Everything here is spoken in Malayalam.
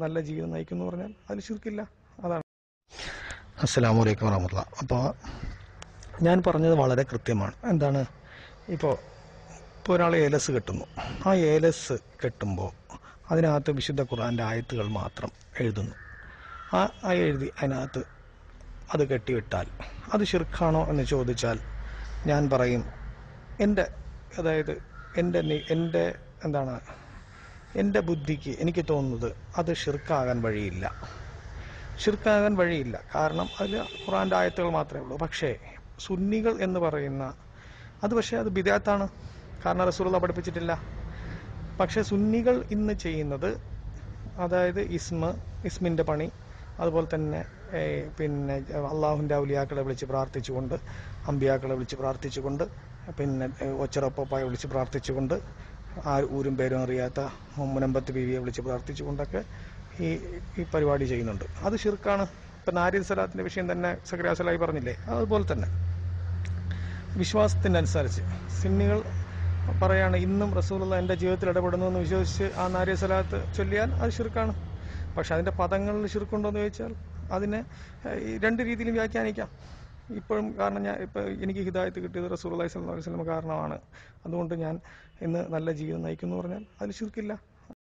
നല്ല ജീവിതം നയിക്കുന്നു പറഞ്ഞാൽ അതിൽ ശിർക്കില്ല. അതാണ്. അസ്സലാമു അലൈക്കും വറഹ്മത്തുള്ളാഹി. അപ്പോൾ ഞാൻ പറഞ്ഞത് വളരെ കൃത്യമാണ്. എന്താണ്, ഇപ്പോൾ ഒരാൾ ഏലസ് കെട്ടുന്നു. ആ ഏലസ് കെട്ടുമ്പോൾ അതിനകത്ത് വിശുദ്ധ ഖുർആൻ്റെ ആയത്തുകൾ മാത്രം എഴുതുന്നു. ആ എഴുതി അതിനകത്ത് അത് കെട്ടിവിട്ടാൽ അത് ശിർക്കാണോ എന്ന് ചോദിച്ചാൽ ഞാൻ പറയും, അതായത് എൻ്റെ എന്താണ്, എൻ്റെ ബുദ്ധിക്ക് എനിക്ക് തോന്നുന്നത് അത് ഷിർക്കാകാൻ വഴിയില്ല. കാരണം അതിൽ ഖുർആൻ്റെ ആയത്തുകൾ മാത്രമേ ഉള്ളൂ. പക്ഷേ സുന്നികൾ എന്ന് പറയുന്ന അത് ബിദഅത്താണ്. കാരണം റസൂലുള്ളാഹി പഠിപ്പിച്ചിട്ടില്ല. പക്ഷേ സുന്നികൾ ഇന്ന് ചെയ്യുന്നത്, അതായത് ഇസ്മിൻ്റെ പണി, അതുപോലെ തന്നെ പിന്നെ അള്ളാഹുവിൻ്റെ ഔലിയാക്കളെ വിളിച്ച് പ്രാർത്ഥിച്ചുകൊണ്ട്, അമ്പിയാക്കളെ വിളിച്ച് പ്രാർത്ഥിച്ചുകൊണ്ട്, പിന്നെ ഒച്ചറപ്പൊപ്പായെ വിളിച്ച് പ്രാർത്ഥിച്ചുകൊണ്ട്, ഊരും പേരും അറിയാത്ത മുനമ്പത്ത് ബീവിയെ വിളിച്ച് പ്രാർത്ഥിച്ചുകൊണ്ടൊക്കെ ഈ പരിപാടി ചെയ്യുന്നുണ്ട്. അത് ശിർക്കാണ്. ഇപ്പം നാരിദ് സലാത്തിൻ്റെ വിഷയം തന്നെ സക്കറിയ സലാഹി പറഞ്ഞില്ലേ, അതുപോലെ തന്നെ വിശ്വാസത്തിനനുസരിച്ച് സുന്നികൾ പറയാണ്, ഇന്നും റസൂലുള്ളാഹി എൻ്റെ ജീവിതത്തിൽ ഇടപെടുന്നു എന്ന് വിശ്വസിച്ച് ആ നാരിദ് സലാത്ത് ചൊല്ലിയാൽ അത് ശിർക്കാണ്. പക്ഷെ അതിൻ്റെ പദങ്ങളിൽ ശിർക്കുണ്ടോ എന്ന് ചോദിച്ചാൽ അതിനെ രണ്ട് രീതിയിലും വ്യാഖ്യാനിക്കാം. ഇപ്പോഴും കാരണം എനിക്ക് ഹിദായത്ത് കിട്ടിയത് റസൂലുള്ളാഹി സ്വല്ലല്ലാഹു അലൈഹി വസല്ലം കാരണമാണ്. അതുകൊണ്ട് ഞാൻ ഇന്ന് നല്ല ജീവിതം നയിക്കുന്നു പറഞ്ഞാൽ അതിൽ ശിർക്കില്ല.